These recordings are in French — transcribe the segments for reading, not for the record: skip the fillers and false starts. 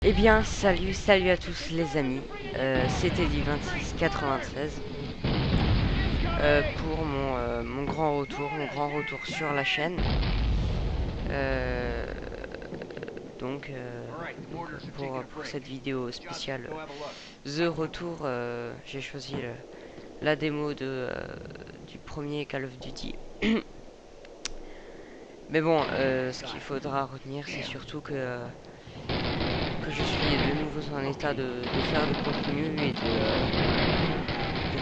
Eh bien, salut à tous les amis, c'était Teddy2693 pour mon grand retour sur la chaîne. Euh, pour cette vidéo spéciale The Retour, j'ai choisi la démo du premier Call of Duty. Mais bon, ce qu'il faudra retenir, c'est surtout que je suis de nouveau en état de faire du contenu et de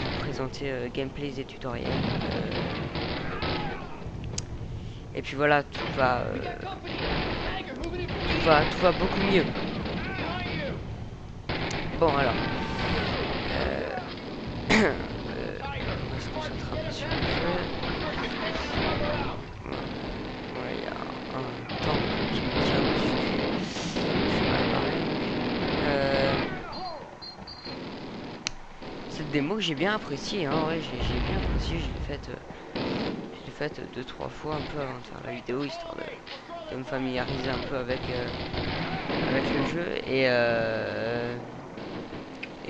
vous présenter gameplays et tutoriels. Et puis voilà, tout va beaucoup mieux. Bon alors, on va se concentrer un peu sur le jeu. Ouais, il y a un temps qui me tient dessus. Je suis mal barré. Cette démo que j'ai bien appréciée, hein, ouais, j'ai bien apprécié, je l'ai faite 2-3 fois un peu avant de faire la vidéo, histoire de me familiariser un peu avec le jeu, et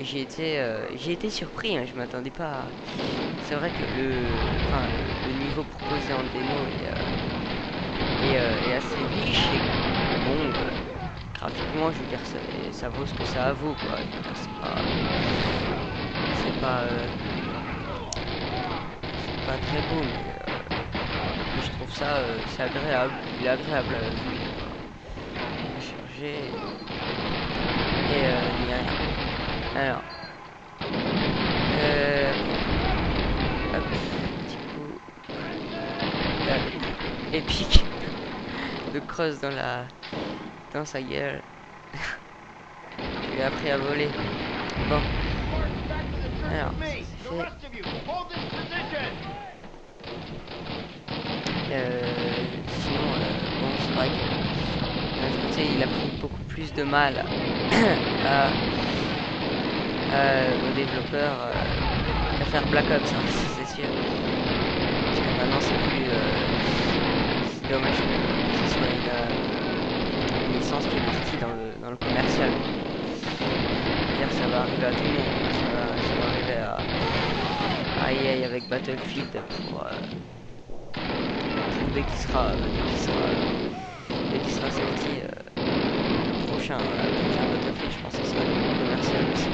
j'ai été surpris, hein, je m'attendais pas à... C'est vrai que le niveau proposé en démo est assez riche, et bon, graphiquement, je veux dire, ça vaut ce que ça vaut, quoi. C'est pas très beau, mais je trouve ça c'est agréable. Il est agréable à jouer. Charger et il n'y a rien. Alors, hop, petit coup, là, épique de cross dans sa gueule. Je lui ai appris à voler. Bon. Alors, c'est sinon, bon, c'est vrai que d'un côté, il a pris beaucoup plus de mal aux développeurs à faire Black Ops, hein, c'est sûr. Parce que maintenant, c'est plus... c'est dommage que ce soit une licence qui est partie dans le commercial. C'est-à-dire, ça va arriver à tout le monde. Ça va arriver à EA avec Battlefield pour dès qu'il sera sorti le prochain Battlefield, je pense que ça sera commercial aussi.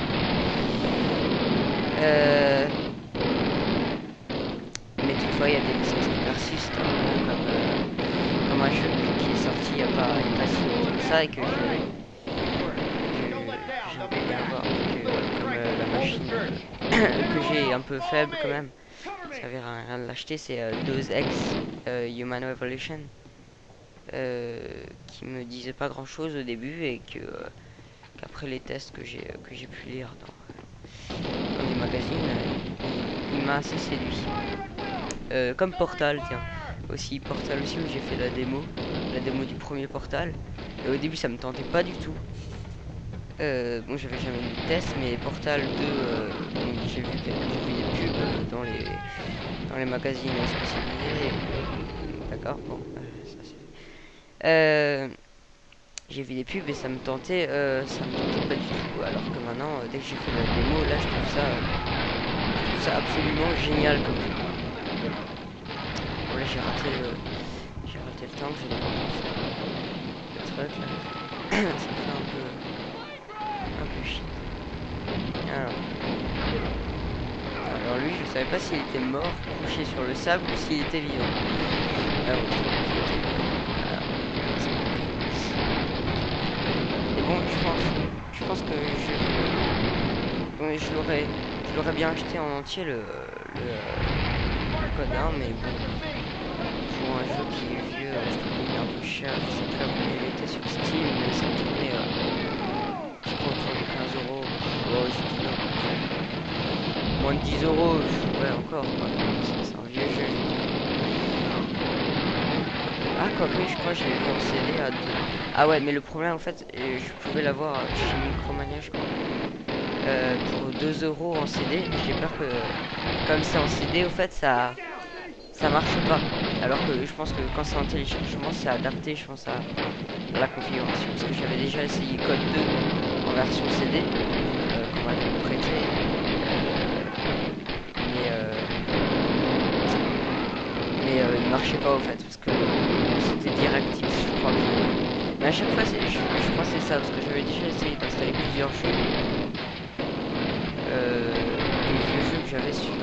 Mais toutefois, il y a des licences qui persistent, hein, comme un jeu qui est sorti il n'y a pas si longtemps que ça, et que j'aimerais bien avoir, comme la machine que j'ai un peu faible quand même, ça servira à rien de l'acheter. C'est Deus Ex Human Revolution, qui me disait pas grand chose au début, et qu'après les tests que j'ai pu lire dans des magazines, il m'a assez séduit. Comme Portal, tiens, Portal aussi, où j'ai fait la démo du premier Portal, et au début ça me tentait pas du tout. Bon, j'avais jamais vu de test, mais Portal 2, j'ai vu des pubs dans les magazines spécialisés. D'accord, bon, ça c'est... j'ai vu des pubs et ça me tentait pas du tout. Alors que maintenant, dès que j'ai fait la démo, là, je trouve ça absolument génial comme jeu. Bon, là, j'ai raté le temps que je devais le truc là. Ça fait un peu chier. Alors lui, je savais pas s'il était mort, couché sur le sable, ou s'il était vivant. Ah, bon, et bon, je pense que je l'aurais bien acheté en entier le code 1, mais bon, pour un jeu qui est vieux, je trouve qu'il est un peu cher. Je sais pas combien il était sur Steam, mais ça me tournait, je crois, autour de 15 €. Oh, je dis non. Moins de 10 €, ouais, encore, quoi. C'est un vieux jeu. Ah, quoique, je crois que je l'ai vu en CD à 2. Ah ouais, mais le problème, en fait, je pouvais l'avoir chez Micromania, je crois, pour 2 € en CD. J'ai peur que, comme c'est en CD, au fait, ça marche pas. Alors que je pense que quand c'est en téléchargement, c'est adapté, je pense, à la configuration. Parce que j'avais déjà essayé Code 2 en version CD, qu'on m'avait prêté. Il ne marchait pas au fait, parce que c'était DirectX, je crois. Mais à chaque fois, je crois que c'est ça, parce que j'avais déjà essayé d'installer plusieurs jeux. Des vieux jeux que j'avais sur le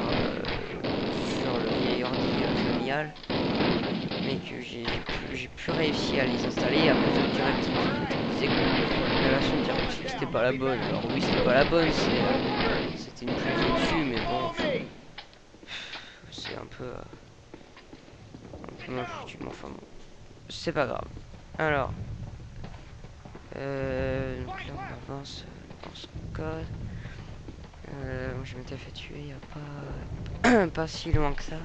vieil ordi familial, mais que j'ai plus réussi à les installer à cause de DirectX. Je disais que la version de DirectX c'était pas la bonne. Alors oui, c'était pas la bonne, c'était une plus au-dessus, mais bon, c'est un peu mal foutu, mais enfin bon, c'est pas grave. Alors, donc là on avance dans son code. Je m'étais fait tuer il y a pas si loin que ça.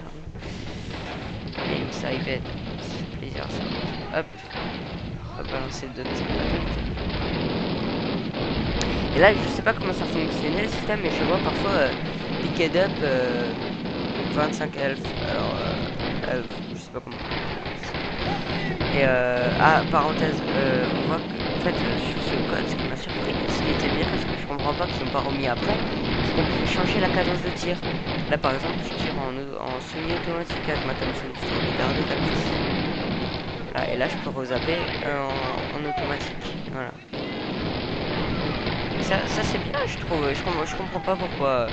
Et ça y va, ça fait plaisir ça. Hop, on va balancer deux petits patates. Et là, je sais pas comment ça fonctionnait le système, mais je vois parfois picked up 25 elf. Alors, je sais pas comment. Et parenthèse, on voit que en fait sur ce code, ce qui m'a surpris, ce qui était bien, parce que je comprends pas qu'ils sont pas remis après, c'est qu'on peut changer la cadence de tir. Là par exemple, je tire en semi-automatique avec ma Thompson de tactique. Voilà, et là je peux rezapper en automatique. Voilà. Ça c'est bien, je trouve. Je comprends pas pourquoi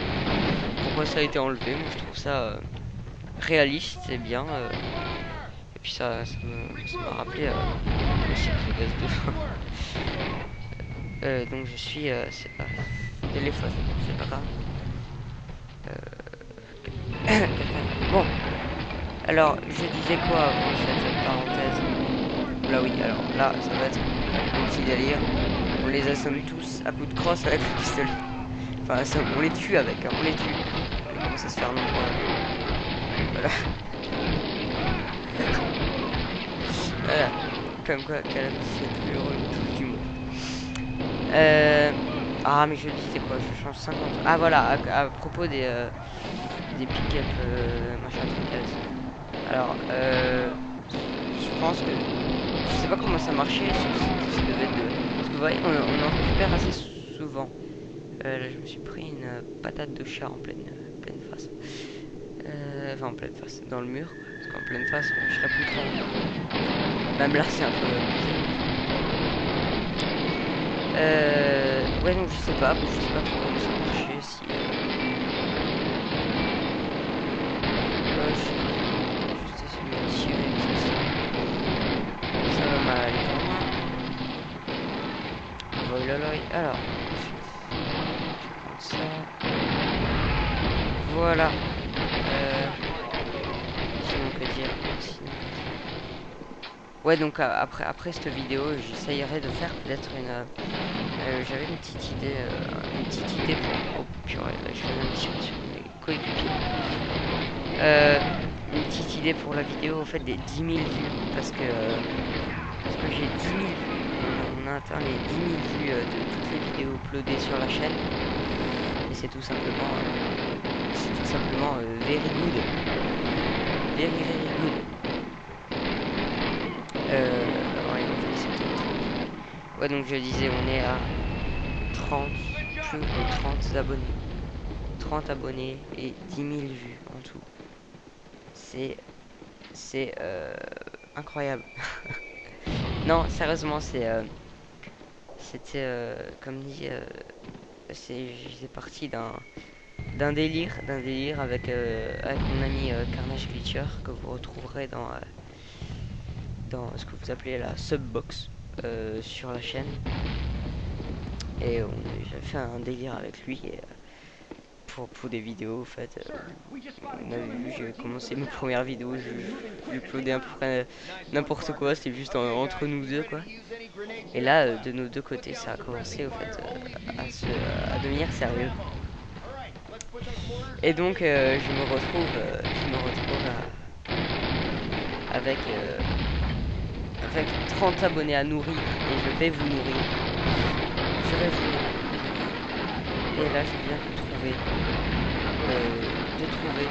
ça a été enlevé. Moi je trouve ça réaliste, c'est bien. Et puis ça m'a rappelé aussi PS2. Donc je suis c'est pas téléphone, c'est pas grave. Bon, alors je disais quoi avant cette parenthèse? Là oui, alors là ça va être un petit délire. On les assomme tous à coups de crosse avec le pistolet. Enfin on les tue avec, hein, on les tue. On commence à se faire nombreux. Voilà. Voilà. Comme quoi, Call of Duty c'est le plus heureux truc du monde. Ah mais je disais quoi, je change 50. Ah voilà, à propos des pick-up machin truc. Alors je pense que je sais pas comment ça marchait sur ce devait être de. Parce que vous voyez, on en récupère assez souvent. Là je me suis pris une patate de chat en pleine face. Enfin en pleine face, dans le mur. Parce qu'en pleine face, je serais plus trop. Même là c'est un peu. Ouais donc je sais pas trop comment ça marchait si. Juste essayer de tirer ça va mal aller pour moi. Voilà, alors ensuite je prends ça. Voilà. Sinon que dire sinon... Ouais donc après cette vidéo j'essayerai de faire peut-être une j'avais une petite idée pour oh purée là, je fais une mission sur mes coéquipiers, une petite idée pour la vidéo au fait des 10 000 vues parce que j'ai 10 000 vues, on a atteint les 10 000 vues de toutes les vidéos uploadées sur la chaîne et c'est tout simplement very good, very good. Ouais donc je disais on est à plus de 30 abonnés. 30 abonnés et 10 000 vues en tout. C'est incroyable. Non sérieusement c'était comme dit j'étais parti d'un délire avec mon ami Carnage Glitcher que vous retrouverez dans ce que vous appelez la subbox sur la chaîne. Et j'avais fait un délire avec lui et, pour des vidéos en fait. On a vu, j'ai commencé mes premières vidéos, je uploadais à peu près n'importe quoi, c'était juste entre nous deux quoi. Et là de nos deux côtés ça a commencé au fait à devenir sérieux. Et donc je me retrouve avec 30 abonnés à nourrir et je vais vous nourrir. Je vais vous nourrir. Et là je viens de trouver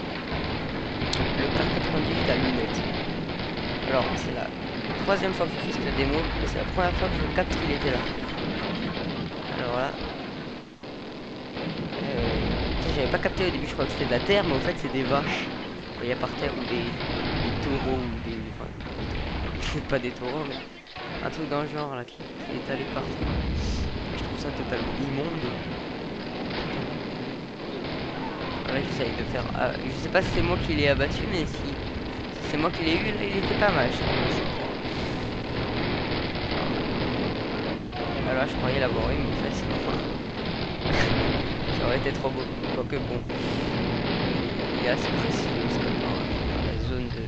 le K98 à lunettes. Alors c'est la troisième fois que je fais cette démo, et c'est la première fois que je capte qu'il était là. Alors là, j'avais pas capté au début, je crois que c'était de la terre, mais en fait c'est des vaches. Il y a par terre ou des taureaux ou des... Enfin, pas des taureaux, mais un truc dans le genre là qui est allé partout. Je trouve ça totalement immonde. Là j'essaye de faire... je sais pas si c'est moi qui l'ai abattu, mais si c'est moi qui l'ai eu, là il était pas mal. Alors là je croyais l'avoir eu, mais en fait c'est pas. Ça aurait été trop beau. Quoique bon. Il est assez précis parce que la zone de...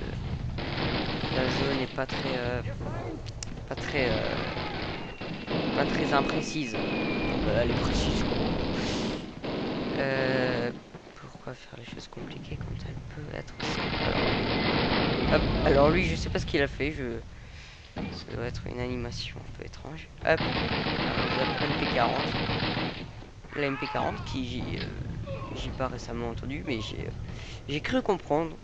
La zone n'est pas très... pas très imprécise. Elle est précise quoi. Pourquoi faire les choses compliquées quand elles peuvent être simples? Hop, alors lui je sais pas ce qu'il a fait, ça doit être une animation un peu étrange. Hop, la MP40. La MP40 qui j'ai pas récemment entendu, mais j'ai cru comprendre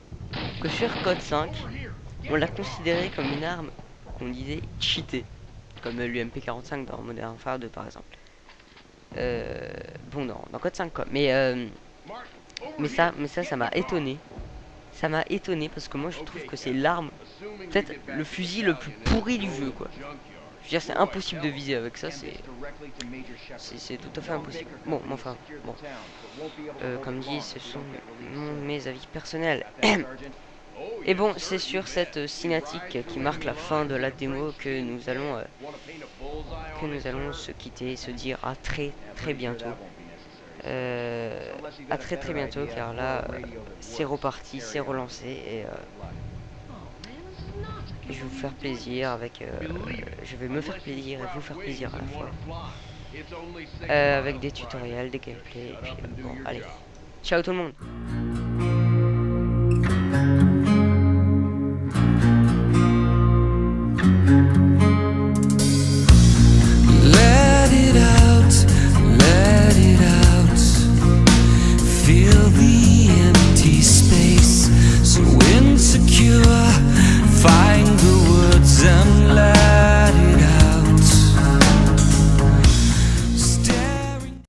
que sur Code 5 on l'a considéré comme une arme qu'on disait cheatée, comme l'UMP45 dans Modern Warfare 2 par exemple. Bon dans Code 5 quoi, mais ça m'a étonné. Ça m'a étonné parce que moi je trouve que c'est l'arme, peut-être le fusil le plus pourri du jeu quoi. Je veux dire c'est impossible de viser avec ça, c'est tout à fait impossible. Bon, enfin, bon. Comme dit, ce sont mes avis personnels. Et bon, c'est sur cette cinématique qui marque la fin de la démo que nous allons se quitter et se dire à très très bientôt. À très très bientôt car là c'est reparti, c'est relancé et je vais vous faire plaisir avec je vais me faire plaisir et vous faire plaisir à la fois avec des tutoriels, des gameplays et puis bon allez, ciao tout le monde.